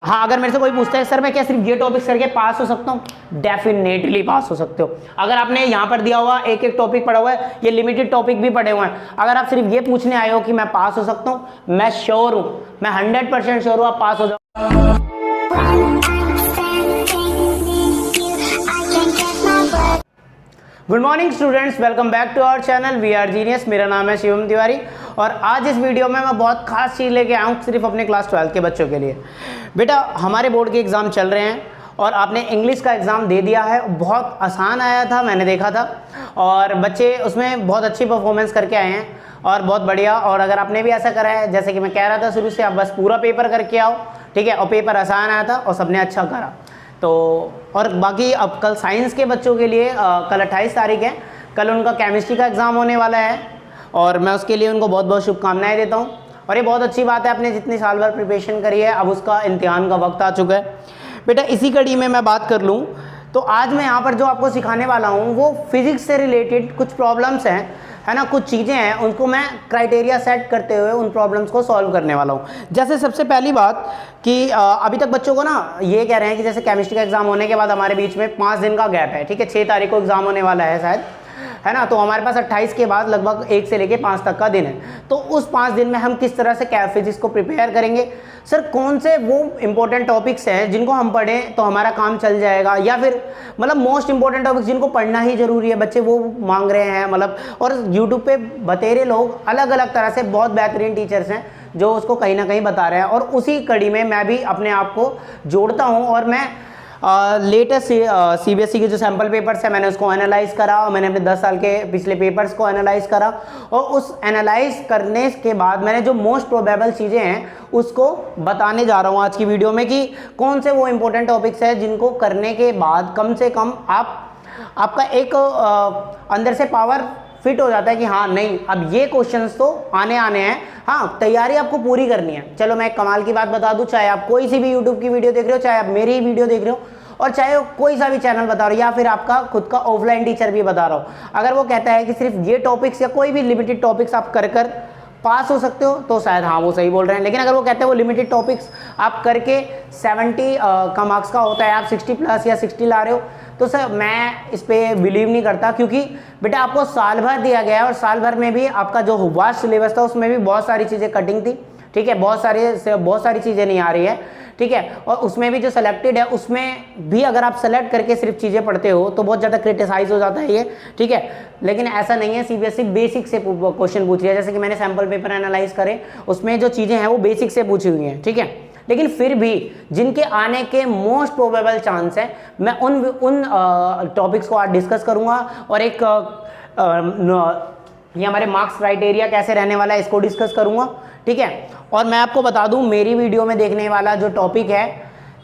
हाँ, अगर मेरे से कोई पूछता है सर मैं क्या सिर्फ ये टॉपिक्स करके पास हो सकता हूँ, डेफिनेटली पास हो सकते हो। अगर आपने यहाँ पर दिया हुआ एक एक टॉपिक पढ़ा हुआ है, ये लिमिटेड टॉपिक भी पढ़े हुए हैं, अगर आप सिर्फ ये पूछने आए हो कि मैं पास हो सकता हूँ, मैं श्योर हूँ, मैं 100% श्योर हूँ आप पास हो जाओ। Good morning students, welcome back to our channel we are genius. मेरा नाम है शिवम तिवारी और आज इस वीडियो में मैं बहुत खास चीज़ लेके आया हूँ सिर्फ अपने क्लास 12 के बच्चों के लिए। बेटा, हमारे बोर्ड के एग्ज़ाम चल रहे हैं और आपने इंग्लिश का एग्ज़ाम दे दिया है। बहुत आसान आया था, मैंने देखा था, और बच्चे उसमें बहुत अच्छी परफॉर्मेंस करके आए हैं और बहुत बढ़िया। और अगर आपने भी ऐसा करा है जैसे कि मैं कह रहा था शुरू से, आप बस पूरा पेपर करके आओ, ठीक है। और पेपर आसान आया था और सबने अच्छा करा। तो और बाकी अब कल साइंस के बच्चों के लिए कल 28 तारीख है, कल उनका केमिस्ट्री का एग्ज़ाम होने वाला है और मैं उसके लिए उनको बहुत बहुत शुभकामनाएं देता हूं। और ये बहुत अच्छी बात है, आपने जितनी साल भर प्रिपरेशन करी है अब उसका इम्तिहान का वक्त आ चुका है। बेटा, इसी कड़ी में मैं बात कर लूँ तो आज मैं यहाँ पर जो आपको सिखाने वाला हूँ वो फिज़िक्स से रिलेटेड कुछ प्रॉब्लम्स हैं, है ना, कुछ चीज़ें हैं, उनको मैं क्राइटेरिया सेट करते हुए उन प्रॉब्लम्स को सॉल्व करने वाला हूँ। जैसे सबसे पहली बात कि अभी तक बच्चों को ना ये कह रहे हैं कि जैसे केमिस्ट्री का एग्ज़ाम होने के बाद हमारे बीच में 5 दिन का गैप है, ठीक है। 6 तारीख को एग्ज़ाम होने वाला है शायद, है ना। तो हमारे पास 28 के बाद लगभग 1 से लेके 5 तक का दिन है। तो उस 5 दिन में हम किस तरह से फिजिक्स को प्रिपेयर करेंगे, सर कौन से वो इंपॉर्टेंट टॉपिक्स हैं जिनको हम पढ़ें तो हमारा काम चल जाएगा, या फिर मतलब मोस्ट इंपॉर्टेंट टॉपिक्स जिनको पढ़ना ही जरूरी है, बच्चे वो मांग रहे हैं मतलब। और यूट्यूब पे बतेरे लोग अलग अलग तरह से बहुत बेहतरीन टीचर्स हैं जो उसको कहीं ना कहीं बता रहे हैं, और उसी कड़ी में मैं भी अपने आप को जोड़ता हूँ। और मैं लेटेस्ट सीबीएसई के जो सैम्पल पेपर्स है मैंने उसको एनालाइज करा, और मैंने अपने 10 साल के पिछले पेपर्स को एनालाइज करा, और उस एनालाइज करने के बाद मैंने जो मोस्ट प्रोबेबल चीज़ें हैं उसको बताने जा रहा हूँ आज की वीडियो में कि कौन से वो इंपॉर्टेंट टॉपिक्स हैं जिनको करने के बाद कम से कम आपका एक अंदर से पावर फिट हो जाता है कि हाँ नहीं, अब ये क्वेश्चंस तो आने हैं, हाँ तैयारी आपको पूरी करनी है। चलो मैं एक कमाल की बात बता दूं, चाहे आप कोई सी भी यूट्यूब की वीडियो देख रहे हो, चाहे आप मेरी वीडियो देख रहे हो, और चाहे कोई सा भी चैनल बता रहे हो, या फिर आपका खुद का ऑफलाइन टीचर भी बता रहा हो, अगर वो कहता है कि सिर्फ ये टॉपिक्स या कोई भी लिमिटेड टॉपिक्स आप कर पास हो सकते हो तो शायद हाँ वो सही बोल रहे हैं। लेकिन अगर वो कहते हैं वो लिमिटेड टॉपिक्स आप करके 70 का मार्क्स का होता है, आप 60 प्लस या 60 ला रहे हो, तो सर मैं इस पर बिलीव नहीं करता। क्योंकि बेटा आपको साल भर दिया गया है और साल भर में भी आपका जो वास्ट सिलेबस था उसमें भी बहुत सारी चीज़ें कटिंग थी, ठीक है, बहुत सारी चीज़ें नहीं आ रही है, ठीक है। और उसमें भी जो सेलेक्टेड है उसमें भी अगर आप सेलेक्ट करके सिर्फ चीज़ें पढ़ते हो तो बहुत ज़्यादा क्रिटिसाइज हो जाता है ये, ठीक है। लेकिन ऐसा नहीं है, सीबीएसई बेसिक से क्वेश्चन पूछ रही है। जैसे कि मैंने सैम्पल पेपर एनालाइज करे, उसमें जो चीज़ें हैं वो बेसिक से पूछी हुई हैं, ठीक है। लेकिन फिर भी जिनके आने के मोस्ट प्रोबेबल चांस है, मैं उन टॉपिक्स को आज डिस्कस करूंगा, और एक ये हमारे मार्क्स क्राइटेरिया कैसे रहने वाला है इसको डिस्कस करूंगा, ठीक है। और मैं आपको बता दूं, मेरी वीडियो में देखने वाला जो टॉपिक है,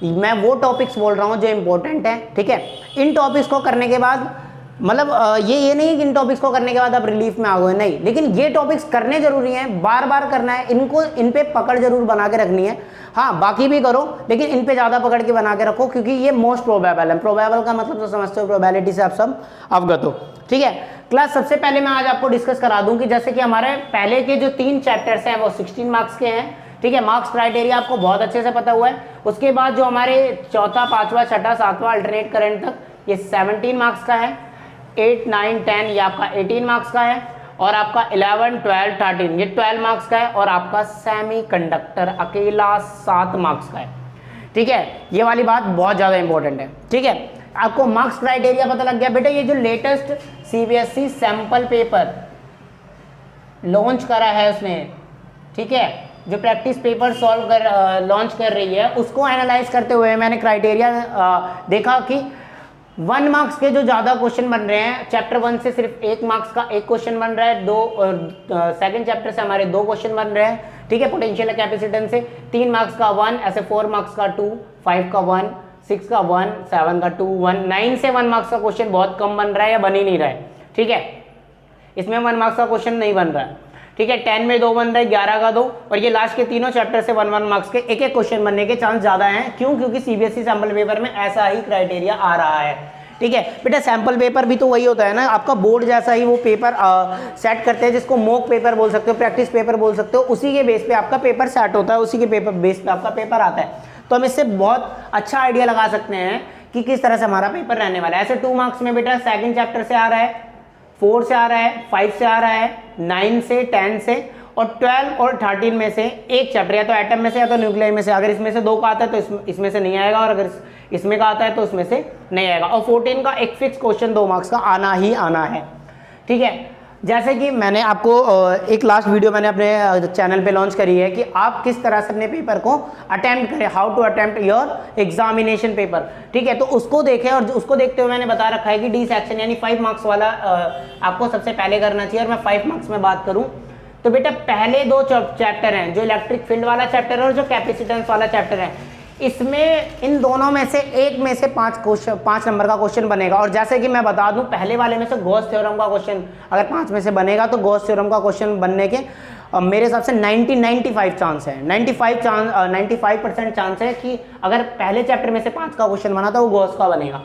मैं वो टॉपिक्स बोल रहा हूं जो इंपॉर्टेंट है, ठीक है। इन टॉपिक्स को करने के बाद मतलब ये नहीं कि इन टॉपिक्स को करने के बाद आप रिलीफ में आ गए, नहीं, लेकिन ये टॉपिक्स करने जरूरी हैं, बार बार करना है इनको, इन पे पकड़ जरूर बना के रखनी है। हाँ बाकी भी करो लेकिन इन पे ज़्यादा पकड़ के बना के रखो, क्योंकि ये मोस्ट प्रोबेबल है। प्रोबेबल का मतलब तो समझते हो, प्रोबेबिलिटी से आप सब अवगत हो, ठीक है। क्लास सबसे पहले मैं आज आपको डिस्कस करा दूं कि जैसे कि हमारे पहले के जो 3 चैप्टर्स हैं वो 16 मार्क्स के हैं, ठीक है। मार्क्स क्राइटेरिया आपको बहुत अच्छे से पता हुआ है। उसके बाद जो हमारे चौथा, पांचवा, छठा, सातवां अल्टरनेट करंट तक ये 17 मार्क्स का है, 8, 9, 10 ये आपका 18 मार्क्स का है, और आपका 11, 12, 13 ये 12 मार्क्स का है, और आपका सेमी कंडक्टर अकेला 7 मार्क्स का है, ठीक है। ये वाली बात बहुत ज़्यादा इंपॉर्टेंट है, ठीक है। आपको मार्क्स क्राइटेरिया पता लग गया। बेटा ये जो latest CBSE sample paper launch करा है उसने, ठीक है, जो प्रैक्टिस पेपर सॉल्व कर लॉन्च कर रही है, उसको एनालाइज करते हुए मैंने क्राइटेरिया देखा कि 1 मार्क्स के जो ज़्यादा क्वेश्चन बन रहे हैं, चैप्टर 1 से सिर्फ 1 मार्क्स का 1 क्वेश्चन बन रहा है, सेकंड चैप्टर से हमारे 2 क्वेश्चन बन रहे हैं, ठीक है। पोटेंशियल कैपेसिटेंस से 3 मार्क्स का 1, ऐसे 4 मार्क्स का 2, 5 का 1, 6 का 1, 7 का 2, 1, 9 से 1 मार्क्स का क्वेश्चन बहुत कम बन रहा है या बन ही नहीं रहा है, ठीक है। इसमें 1 मार्क्स का क्वेश्चन नहीं बन रहा है, ठीक है। 10 में 2 बन रहा है, 11 का 2, और ये लास्ट के तीनों चैप्टर से 1 मार्क्स के एक क्वेश्चन बनने के चांस ज़्यादा हैं। क्यों? क्योंकि सीबीएसई सैंपल पेपर में ऐसा ही क्राइटेरिया आ रहा है, ठीक है। बेटा सैंपल पेपर भी तो वही होता है ना, आपका बोर्ड जैसा ही वो पेपर सेट करते हैं, जिसको मॉक पेपर बोल सकते हो, प्रैक्टिस पेपर बोल सकते हो, उसी के बेस पे आपका पेपर सेट होता है, उसी के पेपर बेस पे आपका पेपर आता है। तो हम इससे बहुत अच्छा आइडिया लगा सकते हैं कि किस तरह से हमारा पेपर रहने वाला है। ऐसे 2 मार्क्स में बेटा सेकंड चैप्टर से आ रहा है, 4 से आ रहा है, 5 से आ रहा है, 9 से, 10 से और 12 और 13 में से एक चैप्टर या तो एटम में से या तो न्यूक्लियर में से। अगर इसमें से 2 का आता है तो इसमें से नहीं आएगा, और अगर इसमें का आता है तो इसमें से नहीं आएगा। और 14 का एक फिक्स क्वेश्चन 2 मार्क्स का आना ही आना है, ठीक है। जैसे कि मैंने आपको एक लास्ट वीडियो मैंने अपने चैनल पे लॉन्च करी है कि आप किस तरह से अपने पेपर को अटेम्प्ट करें, how to attempt your examination paper, ठीक है। तो उसको देखें, और उसको देखते हुए मैंने बता रखा है कि डी सेक्शन यानी 5 मार्क्स वाला आपको सबसे पहले करना चाहिए। और मैं 5 मार्क्स में बात करूं तो बेटा पहले 2 चैप्टर हैं, जो इलेक्ट्रिक फील्ड वाला चैप्टर है और जो कैपेसिटेंस वाला चैप्टर है, इसमें इन दोनों में से एक में से 5 नंबर का क्वेश्चन बनेगा। और जैसे कि मैं बता दूं, पहले वाले में से गॉस थ्योरम का क्वेश्चन अगर 5 में से बनेगा तो गॉस थ्योरम का क्वेश्चन बनने के मेरे हिसाब से 95 चांस है, 95% चांस है कि अगर पहले चैप्टर में से 5 का क्वेश्चन बना तो वो गॉस का बनेगा,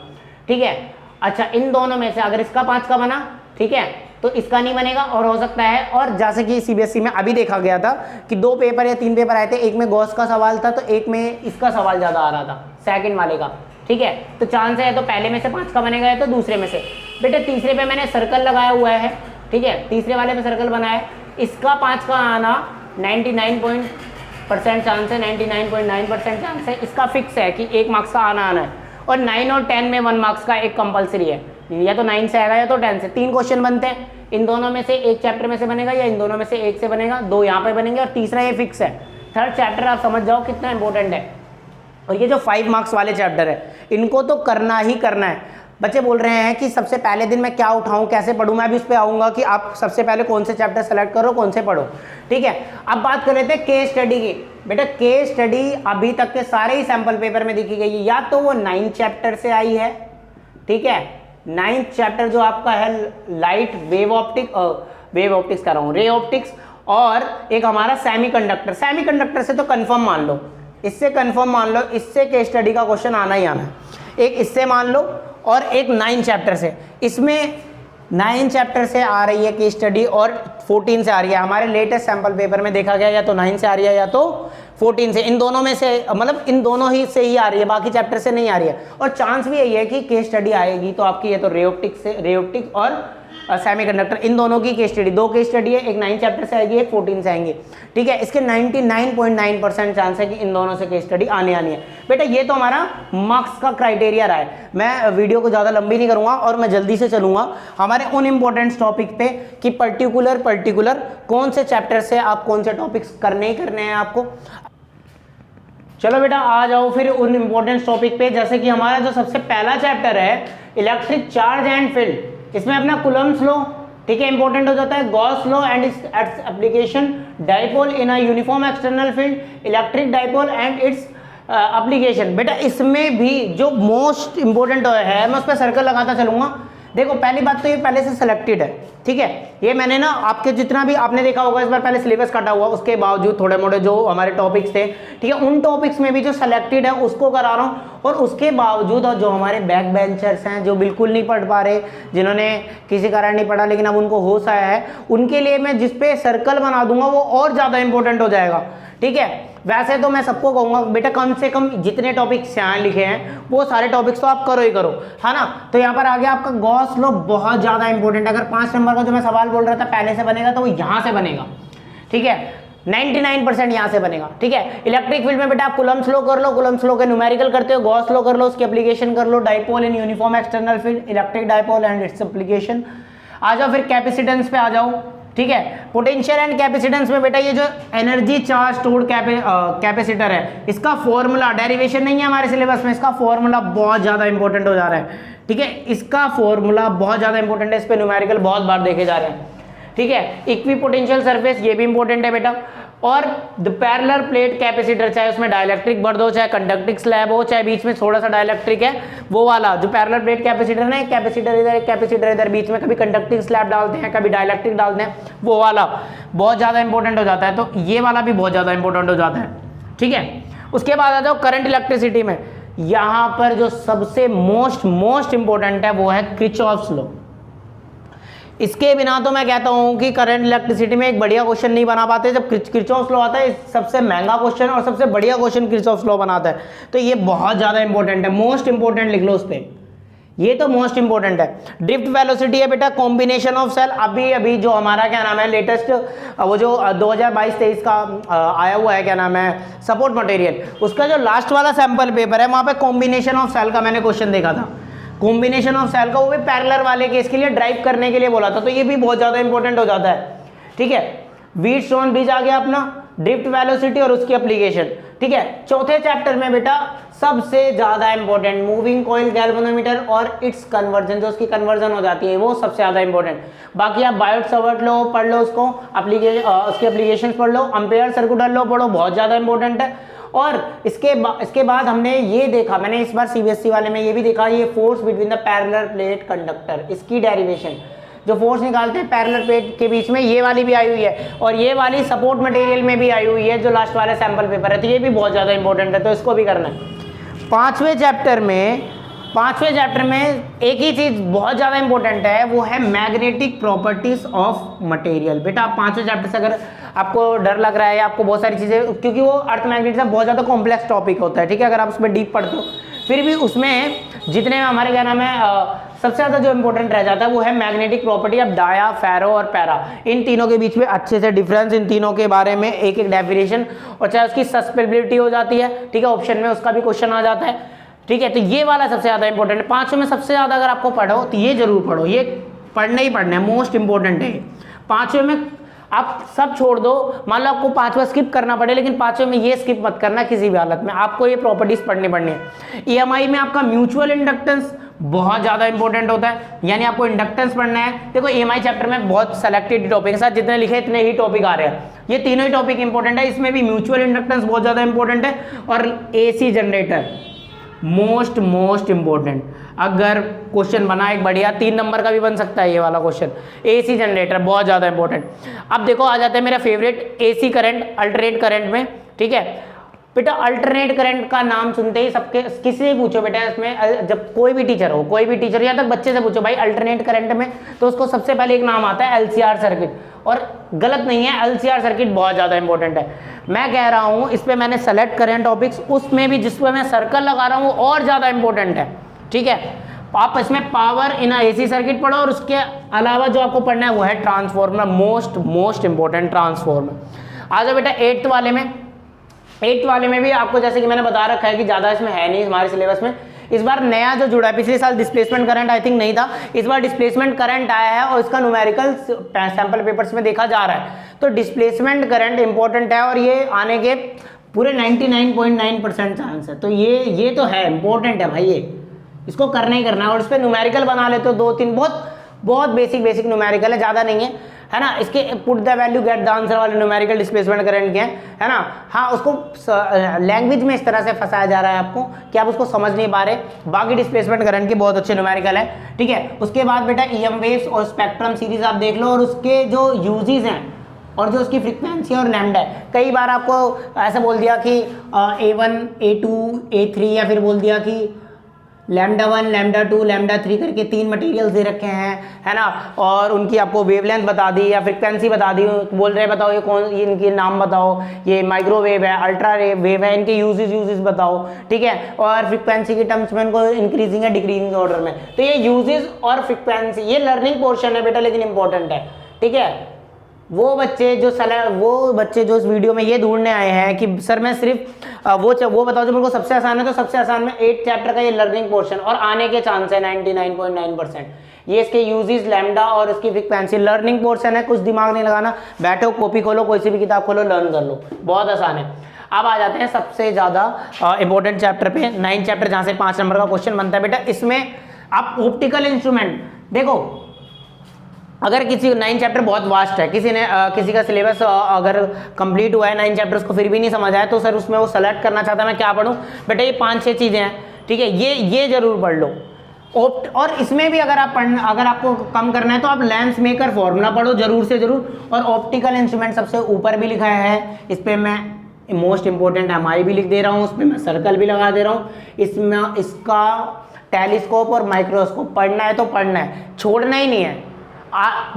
ठीक है। अच्छा, इन दोनों में से अगर इसका 5 का बना, ठीक है, तो इसका नहीं बनेगा और हो सकता है। और जैसे कि सीबीएसई में अभी देखा गया था कि 2 पेपर या 3 पेपर आए थे, एक में गॉस का सवाल था तो एक में इसका सवाल ज़्यादा आ रहा था, सेकंड वाले का, ठीक है। तो चांस है तो पहले में से 5 का बनेगा या तो दूसरे में से। बेटे तीसरे पे मैंने सर्कल लगाया हुआ है, ठीक है, तीसरे वाले पे सर्कल बनाया है, इसका 5 का आना 99% चांस है, 99.9% चांस है। इसका फिक्स है कि 1 मार्क्स का आना है। और 9 और 10 में 1 मार्क्स का एक कंपलसरी है, या तो 9 से आएगा या तो 10 से। 3 क्वेश्चन बनते हैं, इन दोनों में से एक चैप्टर में से बनेगा या इन दोनों में से एक से बनेगा, 2 यहाँ पे बनेंगे और तीसरा ये फिक्स है। थर्ड चैप्टर आप समझ जाओ कितना इंपॉर्टेंट है। और ये जो 5 मार्क्स वाले चैप्टर है, इनको तो करना ही करना है। बच्चे बोल रहे हैं कि सबसे पहले दिन मैं क्या उठाऊं, कैसे पढ़ूं, मैं भी उस पर आऊँगा कि आप सबसे पहले कौन से चैप्टर सेलेक्ट करो, कौन से पढ़ो, ठीक है। अब बात कर लेते हैं केस स्टडी की। बेटा केस स्टडी अभी तक के सारे ही सैम्पल पेपर में देखी गई है, या तो वो 9 चैप्टर से आई है, ठीक है, 9th चैप्टर जो आपका है लाइट वेव ऑप्टिक्स कर रहा हूँ, रे ऑप्टिक्स, और एक हमारा सेमीकंडक्टर से तो कंफर्म मान लो, इससे कंफर्म मान लो, इससे केस स्टडी का क्वेश्चन आना ही आना है। एक इससे मान लो और एक 9 चैप्टर से। इसमें 9 चैप्टर से आ रही है केस स्टडी और 14 से आ रही है। हमारे लेटेस्ट सैंपल पेपर में देखा गया या तो 9 से आ रही है या तो 14 से, इन दोनों में से, मतलब इन दोनों ही से ही आ रही है, बाकी चैप्टर से नहीं आ रही है। और चांस भी यही है कि केस स्टडी आएगी तो आपकी ये तो रे ऑप्टिक्स और सेमीकंडक्टर, इन दोनों की केस स्टडी, 2 केस स्टडी है, एक 9 चैप्टर से आएगी, एक 14 से आएंगे, ठीक है। इसके 99.9% चांस है कि इन दोनों से केस स्टडी आने आनी है। बेटा ये तो हमारा मार्क्स का क्राइटेरिया रहा है। मैं वीडियो को ज़्यादा लंबी नहीं करूँगा और मैं जल्दी से चलूँगा हमारे उन इम्पोर्टेंट टॉपिक पे कि पर्टिकुलर कौन से चैप्टर से आप कौन से टॉपिक्स करने ही करने हैं आपको। चलो बेटा आ जाओ फिर उन इम्पोर्टेंट टॉपिक पे। जैसे कि हमारा जो सबसे पहला चैप्टर है इलेक्ट्रिक चार्ज एंड फील्ड, इसमें अपना कूलम्ब्स लॉ, ठीक है, इंपॉर्टेंट हो जाता है। Gauss law and its application, dipole in a uniform external field, electric dipole and its application. बेटा इसमें भी जो मोस्ट इंपॉर्टेंट है मैं उस पर सर्कल लगाता चलूंगा। देखो पहली बात तो ये पहले से सिलेक्टेड है, ठीक है, ये मैंने ना आपके जितना भी आपने देखा होगा इस बार पहले सिलेबस काटा हुआ, उसके बावजूद थोड़े मोटे जो हमारे टॉपिक्स थे, ठीक है, उन टॉपिक्स में भी जो सिलेक्टेड है उसको करा रहा हूँ। और उसके बावजूद और जो हमारे बैक बेंचर्स हैं जो बिल्कुल नहीं पढ़ पा रहे, जिन्होंने किसी कारण नहीं पढ़ा लेकिन अब उनको होश आया है, उनके लिए मैं जिस पे सर्कल बना दूंगा वो और ज़्यादा इंपॉर्टेंट हो जाएगा, ठीक है। वैसे तो मैं सबको कहूँगा बेटा कम से कम जितने टॉपिक्स यहाँ लिखे हैं वो सारे टॉपिक्स तो आप करो ही करो, है ना। तो यहाँ पर आगे आपका गॉस लॉ बहुत ज़्यादा इंपॉर्टेंट है। अगर 5 नंबर का जो मैं सवाल बोल रहा था पहले से बनेगा तो वो यहाँ से बनेगा, ठीक है, 99% यहाँ से बनेगा, ठीक है। इलेक्ट्रिक फील्ड में बेटा आप कूलम्ब्स लॉ कर लो, कूलम्ब्स लॉ के न्यूमेरिकल करते हो, गॉस लॉ कर लो, उसकी एप्लीकेशन कर लो, dipole in uniform external field, electric dipole and its application. आ जाओ फिर कैपेसिटेंस पे आ जाओ, ठीक है। पोटेंशियल एंड कैपेसिटेंस में बेटा ये जो एनर्जी चार्ज स्टोर्ड कैपेसिटर है, इसका फॉर्मूला डेरिवेशन नहीं है हमारे सिलेबस में, इसका फॉर्मूला बहुत ज़्यादा इंपॉर्टेंट हो जा रहा है, ठीक है, इसका फॉर्मूला बहुत ज़्यादा इंपॉर्टेंट है, इस पे न्यूमेरिकल बहुत बार देखे जा रहे हैं, ठीक है। इक्वी पोटेंशियल सरफेस ये भी इंपॉर्टेंट है बेटा। और द पैरेलल प्लेट कैपेसिटर, चाहे उसमें डाइलेक्ट्रिक बर्द हो, चाहे कंडक्टिंग स्लैब हो, चाहे बीच में थोड़ा सा डाइलेक्ट्रिक है, वो वाला जो पैरेलल प्लेट कैपेसिटर है ना, एक कैपेसिटर इधर एक कैपेसिटर इधर, बीच में कभी कंडक्टिंग स्लैब डालते हैं कभी डाइलेक्ट्रिक डालते हैं, वो वाला बहुत ज़्यादा इंपॉर्टेंट हो जाता है। तो ये वाला भी बहुत ज़्यादा इंपॉर्टेंट हो जाता है, ठीक है। उसके बाद आ जाओ करंट इलेक्ट्रिसिटी में, यहाँ पर जो सबसे मोस्ट इंपॉर्टेंट है वो है किरचॉफ्स लॉ। इसके बिना तो मैं कहता हूँ कि करंट इलेक्ट्रिसिटी में एक बढ़िया क्वेश्चन नहीं बना पाते। जब किरचॉफ लॉ आता है सबसे महंगा क्वेश्चन और सबसे बढ़िया क्वेश्चन किरचॉफ लॉ बनाता है, तो ये बहुत ज़्यादा इंपॉर्टेंट है, मोस्ट इंपॉर्टेंट लिख लो उस पर, ये तो मोस्ट इंपॉर्टेंट है। ड्रिफ्ट वेलोसिटी है बेटा कॉम्बिनेशन ऑफ सेल, अभी जो हमारा क्या नाम है लेटेस्ट वो जो 2022-23 का आया हुआ है क्या नाम है सपोर्ट मटेरियल, उसका जो लास्ट वाला सैंपल पेपर है वहाँ पे कॉम्बिनेशन ऑफ सेल का मैंने क्वेश्चन देखा था, कॉम्बिनेशन ऑफ सेल का, वो भी पैरेलल वाले केस के लिए ड्राइव करने के लिए बोला था, तो ये भी बहुत ज़्यादा इंपॉर्टेंट हो जाता है। ठीक है, व्हीटस्टोन ब्रिज आ गया अपना, ड्रिफ्ट वेलोसिटी और उसकी एप्लीकेशन। ठीक है, चौथे चैप्टर में बेटा सबसे ज्यादा इंपॉर्टेंट मूविंग कॉइल गैल्वेनोमीटर और इट्स कन्वर्जन, जो उसकी कन्वर्जन हो जाती है वो सबसे ज्यादा इंपॉर्टेंट। बाकी आप बायोट सावर्ट लो पढ़ लो, उसको उसके एप्लीकेशन पढ़ लो, अम्पेयर सर्कुलर लो पढ़ो, बहुत ज्यादा इंपॉर्टेंट है। और इसके बाद हमने ये देखा, मैंने इस बार सीबीएसई वाले में ये भी देखा, ये force between the parallel plate conductor, इसकी डेरिवेशन जो फोर्स निकालते हैं पैरेलल प्लेट के बीच में, ये वाली भी आई हुई है और ये वाली सपोर्ट मटेरियल में भी आई हुई है जो लास्ट वाले सैंपल पेपर है, तो ये भी बहुत ज़्यादा इंपॉर्टेंट है, तो इसको भी करना है। पांचवें चैप्टर में एक ही चीज़ बहुत ज़्यादा इंपॉर्टेंट है, वो है मैग्नेटिक प्रॉपर्टीज ऑफ मटेरियल। बेटा आप पांचवें चैप्टर से अगर आपको डर लग रहा है या आपको बहुत सारी चीज़ें, क्योंकि वो अर्थ मैग्नेटिज्म बहुत ज़्यादा कॉम्प्लेक्स टॉपिक होता है, ठीक है, अगर आप उसमें डीप पढ़ते हो, फिर भी उसमें जितने में हमारे क्या नाम है सबसे ज़्यादा जो इंपॉर्टेंट रह जाता है वो है मैग्नेटिक प्रॉपर्टी ऑफ डाया, फेरो और पैरा, इन तीनों के बीच में अच्छे से डिफरेंस, इन तीनों के बारे में एक एक डेफिनेशन, और चाहे उसकी सस्पेबिलिटी हो जाती है, ठीक है, ऑप्शन में उसका भी क्वेश्चन आ जाता है। ठीक है, तो ये वाला सबसे ज़्यादा इंपॉर्टेंट है। पांचों में सबसे ज़्यादा अगर आपको पढ़ो तो ये जरूर पढ़ो, ये पढ़ना ही पढ़ना है, मोस्ट इंपॉर्टेंट है। पांचों में आप सब छोड़ दो, मान लो आपको पांचवा स्किप करना पड़े, लेकिन पांचवें में ये स्किप मत करना किसी भी हालत में, आपको ये प्रॉपर्टीज पढ़नी है। ईएमआई में आपका म्यूचुअल इंडक्टेंस बहुत ज्यादा इंपॉर्टेंट होता है, यानी आपको इंडक्टेंस पढ़ना है। देखो ईएमआई चैप्टर में बहुत सेलेक्टेड टॉपिक के साथ जितने लिखे इतने ही टॉपिक आ रहे हैं, ये तीनों ही टॉपिक इंपॉर्टेंट है, इसमें भी म्यूचुअल इंडक्टेंस बहुत ज्यादा इंपॉर्टेंट है, और एसी जनरेटर मोस्ट इंपॉर्टेंट। अगर क्वेश्चन बना एक बढ़िया 3 नंबर का भी बन सकता है ये वाला क्वेश्चन, एसी जनरेटर बहुत ज्यादा इंपॉर्टेंट। अब देखो आ जाते हैं मेरा favourite AC current, alternate current में। ठीक है बेटा, अल्टरनेट करंट का नाम सुनते ही सबके, किसी से पूछो बेटा इसमें, जब कोई भी टीचर हो, कोई भी टीचर या तक बच्चे से पूछो भाई अल्टरनेट करंट में, तो उसको सबसे पहले एक नाम आता है एलसीआर सर्किट, और गलत नहीं है, एलसीआर सर्किट बहुत ज्यादा इंपॉर्टेंट है। मैं कह रहा हूं इस पे मैंने सेलेक्ट करें टॉपिक्स, उसमें भी जिसपे मैं सर्कल लगा रहा हूं और ज्यादा इंपॉर्टेंट है। ठीक है, आप इसमें पावर इन एसी सर्किट पढ़ो, और उसके अलावा जो आपको पढ़ना है वो है ट्रांसफॉर्मर, मोस्ट इंपॉर्टेंट ट्रांसफॉर्मर। आ जाओ बेटा 8th वाले में भी आपको, जैसे कि मैंने बता रखा है कि ज्यादा इसमें है नहीं हमारे सिलेबस में, इस बार नया जो जुड़ा है, पिछले साल डिस्प्लेसमेंट करंट आई थिंक नहीं था, इस बार डिस्प्लेसमेंट करंट आया है और इसका न्यूमेरिकल सैंपल पेपर्स में देखा जा रहा है, तो डिस्प्लेसमेंट करंट इंपॉर्टेंट है और ये आने के पूरे 99.9% चांस है, तो ये तो है इंपॉर्टेंट है भाई, ये इसको करना ही करना है। और इस पर न्यूमेरिकल बना लेते हो 2-3, बहुत बेसिक न्यूमेरिकल है, ज़्यादा नहीं है ना। इसके put the value get the answer वाले न्यूमेरिकल डिस्प्लेसमेंट करंट के हैं, है ना। हाँ, उसको लैंग्वेज में इस तरह से फंसाया जा रहा है आपको कि आप उसको समझ नहीं पा रहे, बाकी डिस्प्लेसमेंट करंट के बहुत अच्छे न्यूमेरिकल है। ठीक है, उसके बाद बेटा ईएम वेव्स और स्पेक्ट्रम सीरीज आप देख लो, और उसके जो यूजेस हैं और जो उसकी फ्रीक्वेंसी और लैम्डा है। कई बार आपको ऐसा बोल दिया कि A1, A2, A3, या फिर बोल दिया कि लैम्डा 1, लैम्डा 2, लैम्डा 3 करके 3 मटेरियल्स दे रखे हैं, है ना, और उनकी आपको वेवलेंथ बता दी या फ्रीक्वेंसी बता दी, बोल रहे बताओ ये कौन, ये इनके नाम बताओ, ये माइक्रोवेव है, अल्ट्रा वेव है, इनके यूजेस बताओ। ठीक है, और फ्रीक्वेंसी के टर्म्स में इनको इंक्रीजिंग या डिक्रीजिंग ऑर्डर में, तो ये यूजेस और फ्रीक्वेंसी ये लर्निंग पोर्शन है बेटा, लेकिन इंपॉर्टेंट है। ठीक है, वो बच्चे जो इस वीडियो में ये ढूंढने आए हैं कि सर मैं सिर्फ वो बताओ जो मेरे को सबसे आसान है, तो सबसे आसान में 8th चैप्टर का ये लर्निंग पोर्शन, और आने के चांस है 99.9%। ये इसके यूजेस, लैम्डा और इसकी फ्रीक्वेंसी, लर्निंग पोर्शन है, कुछ दिमाग नहीं लगाना, बैठो कॉपी खोलो, कोई सी भी किताब खोलो, लर्न कर लो, बहुत आसान है। अब आ जाते हैं सबसे ज्यादा इंपॉर्टेंट चैप्टर पे, 9th चैप्टर, जहां से 5 नंबर का क्वेश्चन बनता है बेटा। इसमें आप ऑप्टिकल इंस्ट्रूमेंट देखो, अगर किसी 9th चैप्टर बहुत वास्ट है, किसी का सिलेबस अगर कंप्लीट हुआ है 9 चैप्टर्स को फिर भी नहीं समझ आया, तो सर उसमें वो सेलेक्ट करना चाहता है मैं क्या पढ़ूं, बेटा ये 5-6 चीजें हैं। ठीक है, ये जरूर पढ़ लो। और इसमें भी अगर आपको कम करना है तो आप लेंस मेकर फॉर्मूला पढ़ो जरूर से जरूर, और ऑप्टिकल इंस्ट्रूमेंट सबसे ऊपर भी लिखा है, इस पर मैं मोस्ट इंपॉर्टेंट एमआई भी लिख दे रहा हूँ, उस पर मैं सर्कल भी लगा दे रहा हूँ। इसमें इसका टेलीस्कोप और माइक्रोस्कोप पढ़ना है तो पढ़ना है, छोड़ना ही नहीं है।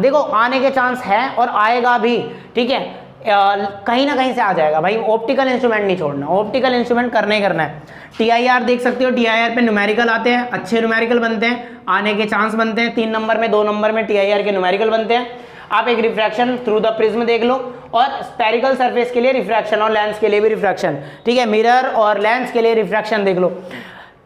देखो आने के चांस है और आएगा भी, ठीक है, कहीं ना कहीं से आ जाएगा भाई। ऑप्टिकल इंस्ट्रूमेंट नहीं छोड़ना, ऑप्टिकल इंस्ट्रूमेंट करना ही करना है। टीआईआर देख सकते हो, टीआईआर पे न्यूमेरिकल आते हैं, अच्छे न्यूमेरिकल बनते हैं, आने के चांस बनते हैं। 3 नंबर में 2 नंबर में टीआईआर के न्यूमेरिकल बनते हैं। आप एक रिफ्रैक्शन थ्रू द प्रिज्म देख लो, और स्फेरिकल सरफेस के लिए रिफ्रैक्शन और लेंस के लिए भी रिफ्रैक्शन, ठीक है, मिरर और लेंस के लिए रिफ्रैक्शन देख लो।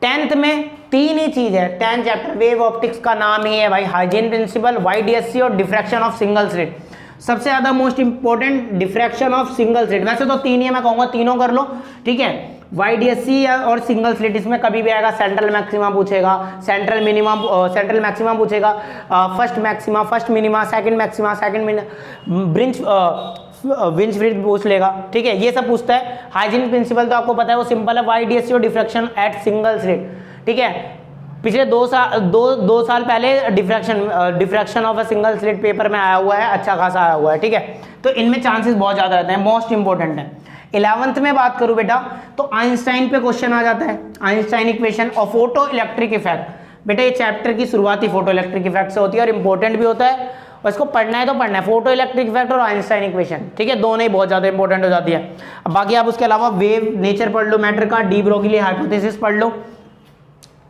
10th में 3 ही चीज है, 10 चैप्टर वेव ऑप्टिक्स का नाम ही है भाई, हाइजीन प्रिंसिपल, YDSC और डिफ्रैक्शन ऑफ सिंगल स्लिट। सबसे ज्यादा most important diffraction of single slit, वैसे तो 3 ही है, मैं कहूंगा तीनों कर लो, ठीक है। YDSC और सिंगल स्लिट, इसमें कभी भी आएगा सेंट्रल मैक्सिमा पूछेगा, सेंट्रल मिनिमम, सेंट्रल मैक्सिमा पूछेगा, first maxima, first minima, second maxima, second ब्रिंच विंच ब्रिज पूछ लेगा, ठीक है, ये सब पूछता है। हाइजीन प्रिंसिपल तो आपको पता है, वो सिंपल है, YDSC और डिफ्रैक्शन एट सिंगल स्लिट, ठीक है। पिछले 2 साल पहले diffraction of a single slit paper में आया हुआ है, अच्छा खासा आया हुआ है, ठीक है। तो इनमें चांसेस बहुत ज्यादा रहते हैं, मोस्ट इंपॉर्टेंट है। 11th में बात करूं बेटा, तो आइंस्टाइन पे क्वेश्चन आ जाता है, आइंस्टाइन इक्वेशन और फोटो इलेक्ट्रिक इफेक्ट। बेटा ये चैप्टर की शुरुआती फोटो इलेक्ट्रिक इफेक्ट से होती है और इंपॉर्टेंट भी होता है, और इसको पढ़ना है तो पढ़ना है, फोटो इलेक्ट्रिक इफेक्ट और आइंस्टाइन इक्वेशन, ठीक है, दोनों ही बहुत ज्यादा इंपॉर्टेंट हो जाती है। अब बाकी आप उसके अलावा वेव नेचर पढ़ लो, मैटर का, डी ब्रोगली हाइपोथेसिस पढ़ लो।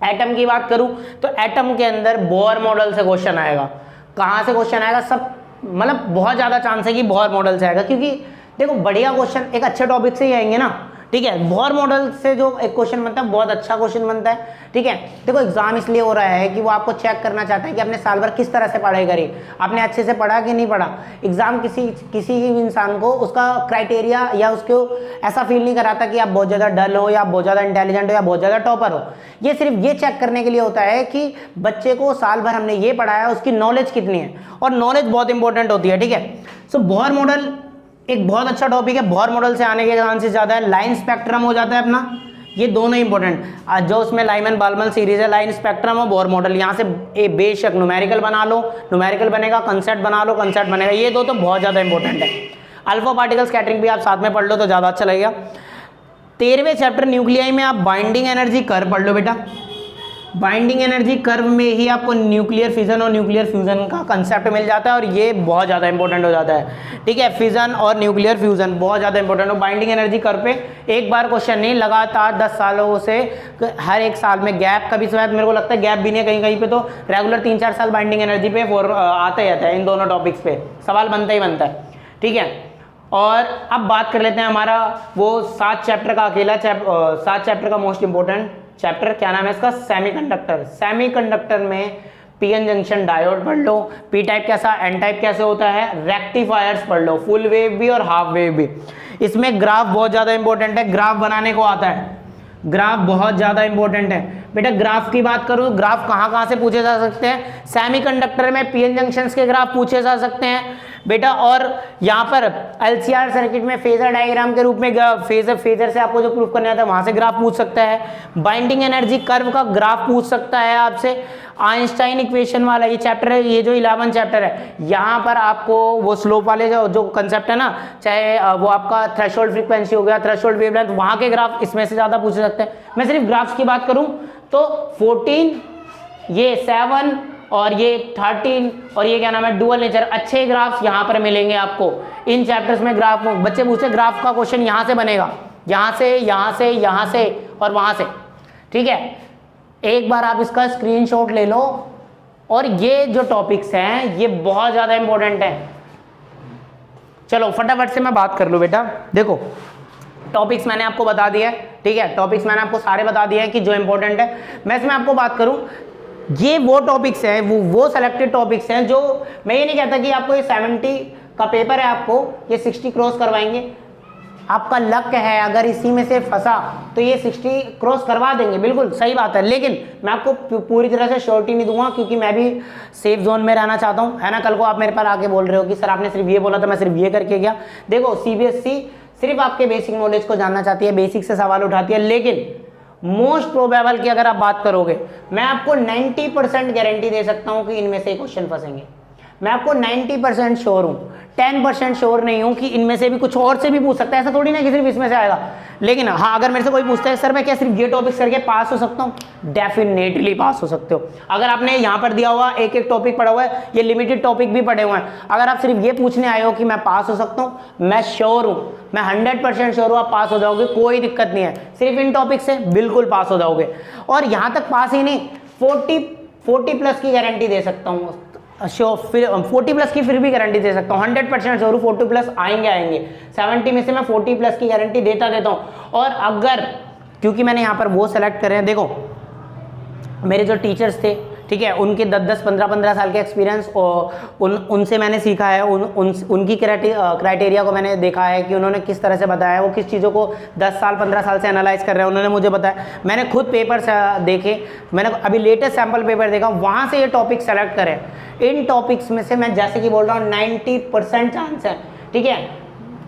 एटम की बात करूं तो एटम के अंदर बोर मॉडल से क्वेश्चन आएगा। कहां से क्वेश्चन आएगा, सब मतलब बहुत ज्यादा चांस है कि बोर मॉडल से आएगा, क्योंकि देखो बढ़िया क्वेश्चन एक अच्छे टॉपिक से ही आएंगे ना, ठीक है। बोर मॉडल से जो एक क्वेश्चन बनता है बहुत अच्छा क्वेश्चन बनता है, ठीक है। देखो एग्जाम इसलिए हो रहा है कि वो आपको चेक करना चाहता है कि आपने साल भर किस तरह से पढ़ाई करी, आपने अच्छे से पढ़ा कि नहीं पढ़ा। एग्जाम किसी इंसान को उसका क्राइटेरिया या उसको ऐसा फील नहीं कराता कि आप बहुत ज़्यादा डल हो या आप बहुत ज़्यादा इंटेलिजेंट हो या बहुत ज़्यादा टॉपर हो। ये सिर्फ ये चेक करने के लिए होता है कि बच्चे को साल भर हमने ये पढ़ाया, उसकी नॉलेज कितनी है, और नॉलेज बहुत इंपॉर्टेंट होती है, ठीक है। सो बोर मॉडल एक बहुत अच्छा टॉपिक है, बोर मॉडल से आने के चांसेस ज्यादा है। लाइन स्पेक्ट्रम हो जाता है अपना, ये दोनों इंपॉर्टेंट, जो उसमें लाइमन बाल्मर सीरीज है, लाइन स्पेक्ट्रम और बोर मॉडल, यहाँ से बेशक न्यूमेरिकल बना लो, न्यूमेरिकल बनेगा, कंसेप्ट बना लो, कंसेप्ट बनेगा, ये दो तो बहुत ज्यादा इंपॉर्टेंट है। अल्फा पार्टिकल स्कैटरिंग भी आप साथ में पढ़ लो तो ज्यादा अच्छा लगेगा। 13वें चैप्टर न्यूक्लियाई में आप बाइंडिंग एनर्जी कर्व पढ़ लो बेटा। बाइंडिंग एनर्जी कर्व में ही आपको न्यूक्लियर फिजन और न्यूक्लियर फ्यूजन का कंसेप्ट मिल जाता है, और ये बहुत ज़्यादा इंपॉर्टेंट हो जाता है, ठीक है। फिजन और न्यूक्लियर फ्यूजन बहुत ज़्यादा इंपॉर्टेंट हो। बाइंडिंग एनर्जी कर्व पे एक बार क्वेश्चन नहीं, लगातार 10 सालों से हर एक साल में गैप, कभी शायद मेरे को लगता है गैप भी नहीं है, कहीं कहीं पे तो रेगुलर 3-4 साल बाइंडिंग एनर्जी पे आता ही आता है, इन दोनों टॉपिक्स पे सवाल बनता ही बनता है, ठीक है। और अब बात कर लेते हैं हमारा वो 7 चैप्टर का अकेला 7 चैप्टर का मोस्ट इंपॉर्टेंट चैप्टर, क्या नाम है इसका, सेमीकंडक्टर। सेमीकंडक्टर में पीएन जंक्शन डायोड पढ़ लो, पी टाइप कैसा, एन टाइप कैसे होता है, रेक्टिफायर्स पढ़ लो, फुल वेव भी और हाफ वेव भी। इसमें ग्राफ बहुत ज्यादा इंपॉर्टेंट है, ग्राफ बनाने को आता है, ग्राफ बहुत ज्यादा इंपॉर्टेंट है बेटा। ग्राफ की बात करूं, ग्राफ कहां से पूछे जा सकते हैं, सेमीकंडक्टर में पीएन जंक्शंस के ग्राफ पूछे जा सकते हैं बेटा। और यहाँ पर एलसीआर सर्किट में फेजर डायग्राम के रूप में फेजर से आपको जो प्रूफ करना आता है वहां से ग्राफ पूछ सकता है। बाइंडिंग एनर्जी कर्व का ग्राफ पूछ सकता है आपसे। आइंस्टाइन इक्वेशन वाला ये चैप्टर है, ये जो 11 चैप्टर है, यहाँ पर आपको वो स्लोप वाले जो कंसेप्ट है ना, चाहे वो आपका थ्रेशोल्ड फ्रीक्वेंसी हो गया, थ्रेशोल्ड वेवलेंथ, वहां के ग्राफ इसमें से ज्यादा पूछ सकते हैं। मैं सिर्फ ग्राफ्स की बात करूं तो 14, ये 7 और ये 13 और ये क्या नाम है, डुअल नेचर, अच्छे ग्राफ्स यहाँ पर मिलेंगे आपको इन चैप्टर्स में। ग्राफ बच्चे पूछते ग्राफ का क्वेश्चन यहाँ से बनेगा, यहाँ से, यहाँ से, यहाँ से और वहां से, ठीक है। एक बार आप इसका स्क्रीनशॉट ले लो, और ये जो टॉपिक्स हैं ये बहुत ज्यादा इंपॉर्टेंट है। चलो फटाफट से मैं बात कर लूँ बेटा। देखो टॉपिक्स मैंने आपको बता दिया है, ठीक है, टॉपिक्स मैंने आपको सारे बता दिए हैं कि जो इंपॉर्टेंट है। मैं इसमें आपको बात करूं, ये वो टॉपिक्स हैं, वो सेलेक्टेड टॉपिक्स हैं जो मैं ये नहीं कहता कि आपको ये 70 का पेपर है, आपको ये 60 क्रॉस करवाएंगे। आपका लक है, अगर इसी में से फंसा तो ये 60 क्रॉस करवा देंगे, बिल्कुल सही बात है। लेकिन मैं आपको पूरी तरह से श्योरिटी नहीं दूंगा, क्योंकि मैं भी सेफ जोन में रहना चाहता हूं, है ना। कल को आप मेरे पास आके बोल रहे हो कि सर आपने सिर्फ ये बोला था, मैं सिर्फ ये करके गया। देखो सीबीएसई सिर्फ आपके बेसिक नॉलेज को जानना चाहती है, बेसिक से सवाल उठाती है, लेकिन मोस्ट प्रोबेबल की अगर आप बात करोगे, मैं आपको 90% गारंटी दे सकता हूं कि इनमें से क्वेश्चन फंसेंगे। मैं आपको 90% श्योर हूँ, 10% श्योर नहीं हूँ कि इनमें से भी कुछ और से भी पूछ सकता है। ऐसा थोड़ी ना कि सिर्फ इसमें से आएगा। लेकिन हाँ, अगर मेरे से कोई पूछता है सर मैं क्या सिर्फ ये टॉपिक्स करके पास हो सकता हूँ, डेफिनेटली पास हो सकते हो। अगर आपने यहाँ पर दिया हुआ एक एक टॉपिक पढ़ा हुआ है, ये लिमिटेड टॉपिक भी पढ़े हुए हैं, अगर आप सिर्फ ये पूछने आए हो कि मैं पास हो सकता हूँ, मैं श्योर हूँ, मैं 100% श्योर हूँ आप पास हो जाओगे, कोई दिक्कत नहीं है। सिर्फ इन टॉपिक से बिल्कुल पास हो जाओगे। और यहाँ तक पास ही नहीं, 40 प्लस की गारंटी दे सकता हूँ, श्योर, फिर 40 प्लस की फिर भी गारंटी दे सकता हूँ, 100% श्योर हूँ 40 प्लस आएंगे। 70 में से मैं 40 प्लस की गारंटी देता हूँ। और अगर, क्योंकि मैंने यहाँ पर वो सेलेक्ट करे हैं, देखो मेरे जो टीचर्स थे, ठीक है, उनके 10-10, 15-15 साल के एक्सपीरियंस और उनसे मैंने सीखा है, उनकी क्राइटेरिया को मैंने देखा है कि उन्होंने किस तरह से बताया, वो किस चीज़ों को 10 साल 15 साल से एनालाइज कर रहे हैं, उन्होंने मुझे बताया। मैंने खुद पेपर देखे, मैंने अभी लेटेस्ट सैम्पल पेपर देखा, वहाँ से ये टॉपिक सेलेक्ट करें। इन टॉपिक्स में से मैं जैसे कि बोल रहा हूँ 90% चांस है, ठीक है,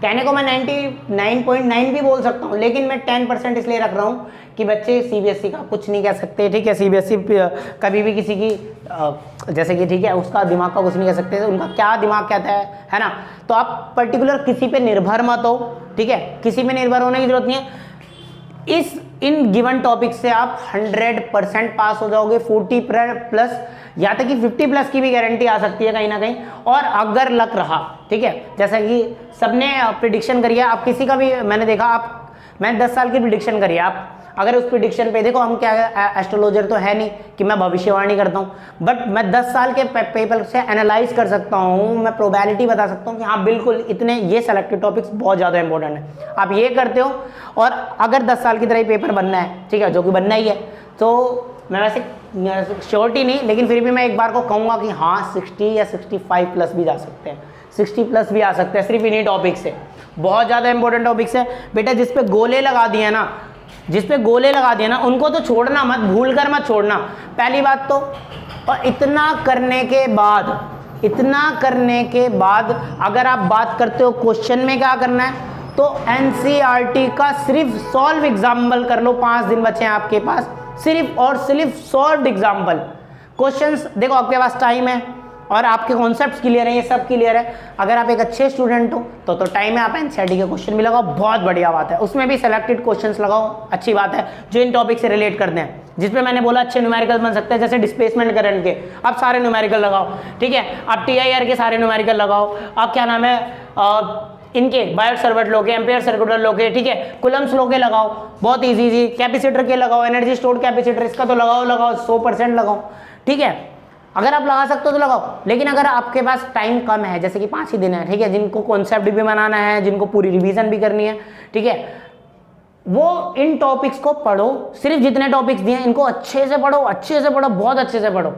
कहने को मैं 99.9 भी बोल सकता हूँ, लेकिन मैं 10% इसलिए रख रहा हूँ कि बच्चे सीबीएसई का कुछ नहीं कह सकते, ठीक है, सीबीएसई कभी भी किसी की जैसे कि, ठीक है, उसका दिमाग का कुछ नहीं कह सकते, उनका क्या दिमाग कहता है ना। तो आप पर्टिकुलर किसी पे निर्भर मत हो, ठीक है, किसी पे निर्भर होने की जरूरत नहीं है। इन गिवन टॉपिक से आप 100% पास हो जाओगे, 40 प्लस, या तक कि 50 प्लस की भी गारंटी आ सकती है कहीं ना कहीं। और अगर लक रहा, ठीक है, जैसा कि सबने प्रिडिक्शन करी है, आप किसी का भी मैंने देखा, मैंने 10 साल की प्रिडिक्शन करी है, आप अगर उस प्रिडिक्शन पे देखो, हम क्या एस्ट्रोलॉजर तो है नहीं कि मैं भविष्यवाणी करता हूँ, बट मैं 10 साल के पेपर से एनालाइज कर सकता हूँ, मैं प्रोबेबिलिटी बता सकता हूँ कि हाँ बिल्कुल इतने ये सेलेक्टेड टॉपिक्स बहुत ज़्यादा इंपॉर्टेंट है। आप ये करते हो, और अगर 10 साल की तरह ही पेपर बनना है, ठीक है, जो कि बनना ही है, तो मैं वैसे श्योरिटी नहीं, लेकिन फिर भी मैं एक बार को कहूँगा कि हाँ 60 या 65 प्लस भी जा सकते हैं, 60 प्लस भी आ सकते हैं, सिर्फ इन्हीं टॉपिक से। बहुत ज़्यादा इंपॉर्टेंट टॉपिक्स है बेटा, जिस पे गोले लगा दिए ना, उनको तो छोड़ना मत, भूल कर मत छोड़ना, पहली बात तो। और इतना करने के बाद अगर आप बात करते हो क्वेश्चन में क्या करना है, तो एनसीईआरटी का सिर्फ सॉल्व एग्जाम्पल कर लो, 5 दिन बचे हैं आपके पास, सिर्फ और सिर्फ सॉल्व एग्जाम्पल क्वेश्चंस। देखो आपके पास टाइम है और आपके कॉन्सेप्ट्स क्लियर हैं, ये सब क्लियर है। अगर आप एक अच्छे स्टूडेंट हो तो टाइम है, आप एनसीईआरटी के क्वेश्चन भी लगाओ, बहुत बढ़िया बात है। उसमें भी सिलेक्टेड क्वेश्चंस लगाओ, अच्छी बात है, जो इन टॉपिक से रिलेट करते हैं, जिसपे मैंने बोला अच्छे न्यूमेरिकल बन सकते हैं, जैसे डिस्प्लेसमेंट करंट के आप सारे न्यूमेरिकल लगाओ, ठीक है, आप टीआईआर के सारे न्यूमेरिकल लगाओ, आप क्या नाम है इनके बायोट सर्किट लो के, एम्पेयर सर्किट लो के, ठीक है, कुलम्स लो के लगाओ, बहुत इजी। कैपेसिटर के लगाओ, एनर्जी स्टोर्ड कैपेसिटर, इसका तो लगाओ 100% लगाओ, ठीक है, अगर आप लगा सकते हो तो लगाओ। लेकिन अगर आपके पास टाइम कम है, जैसे कि 5 ही दिन है, ठीक है, जिनको कॉन्सेप्ट भी बनाना है, जिनको पूरी रिवीजन भी करनी है, ठीक है, वो इन टॉपिक्स को पढ़ो, सिर्फ जितने टॉपिक्स दिए हैं इनको अच्छे से पढ़ो, बहुत अच्छे से पढ़ो,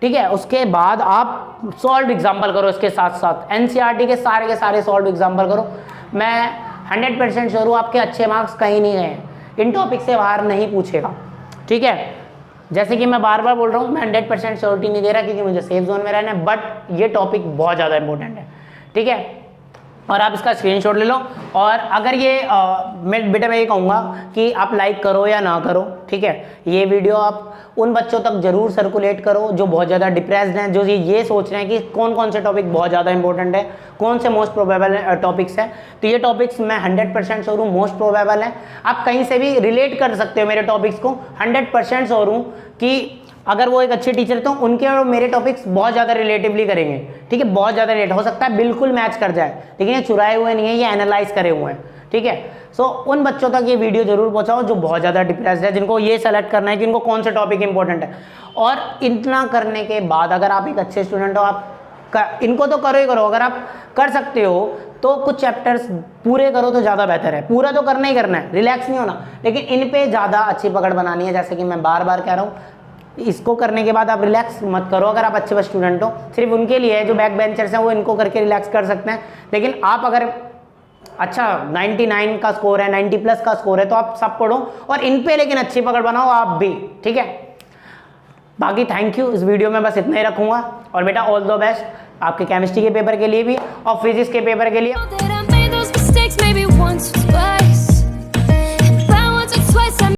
ठीक है। उसके बाद आप सॉल्व एग्जाम्पल करो, इसके साथ साथ एनसीईआरटी के सारे सॉल्व एग्जाम्पल करो। मैं 100% श्योर हूँ आपके अच्छे मार्क्स कहीं नहीं गए, इन टॉपिक से बाहर नहीं पूछेगा, ठीक है। जैसे कि मैं बार बार बोल रहा हूँ, मैं 100% श्योरिटी नहीं दे रहा क्योंकि मुझे सेफ जोन में रहना है, बट ये टॉपिक बहुत ज़्यादा इंपॉर्टेंट है, ठीक है। और आप इसका स्क्रीनशॉट ले लो। और अगर ये बेटा मैं ये कहूँगा कि आप लाइक करो या ना करो, ठीक है, ये वीडियो आप उन बच्चों तक जरूर सर्कुलेट करो जो बहुत ज़्यादा डिप्रेस्ड हैं, जो ये सोच रहे हैं कि कौन कौन से टॉपिक बहुत ज़्यादा इंपॉर्टेंट है, कौन से मोस्ट प्रोबेबल टॉपिक्स हैं। तो ये टॉपिक्स मैं 100% श्योर हूँ मोस्ट प्रोबेबल है, आप कहीं से भी रिलेट कर सकते हो मेरे टॉपिक्स को। 100% श्योर हूँ कि अगर वो एक अच्छे टीचर तो उनके और मेरे टॉपिक्स बहुत ज़्यादा रिलेटिवली करेंगे, ठीक है, बहुत ज़्यादा रिलेट हो सकता है, बिल्कुल मैच कर जाए, लेकिन ये चुराए हुए नहीं है, ये एनालाइज करे हुए हैं, ठीक है। सो उन बच्चों तक ये वीडियो जरूर पहुंचाओ जो बहुत ज़्यादा डिप्रेस्ड है, जिनको ये सेलेक्ट करना है कि उनको कौन सा टॉपिक इंपॉर्टेंट है। और इतना करने के बाद अगर आप एक अच्छे स्टूडेंट हो, आप इनको तो करो ही करो, अगर आप कर सकते हो तो कुछ चैप्टर्स पूरे करो तो ज़्यादा बेहतर है। पूरा तो करना ही करना है, रिलैक्स नहीं होना, लेकिन इन पे ज़्यादा अच्छी पकड़ बनानी है। जैसे कि मैं बार बार कह रहा हूँ, इसको करने के बाद आप रिलैक्स मत करो। अगर आप अच्छे स्टूडेंट हो, सिर्फ उनके लिए है जो बैक बेंचर्स हैं, वो इनको करके रिलैक्स कर सकते हैं। लेकिन आप अगर अच्छा 99 का स्कोर है, 90 प्लस का स्कोर है, तो आप सब पढ़ो और इन पे लेकिन अच्छी पकड़ बनाओ आप भी, ठीक है। बाकी थैंक यू, इस वीडियो में बस इतना ही रखूंगा। और बेटा ऑल द बेस्ट आपके केमिस्ट्री के पेपर के लिए भी और फिजिक्स के पेपर के लिए।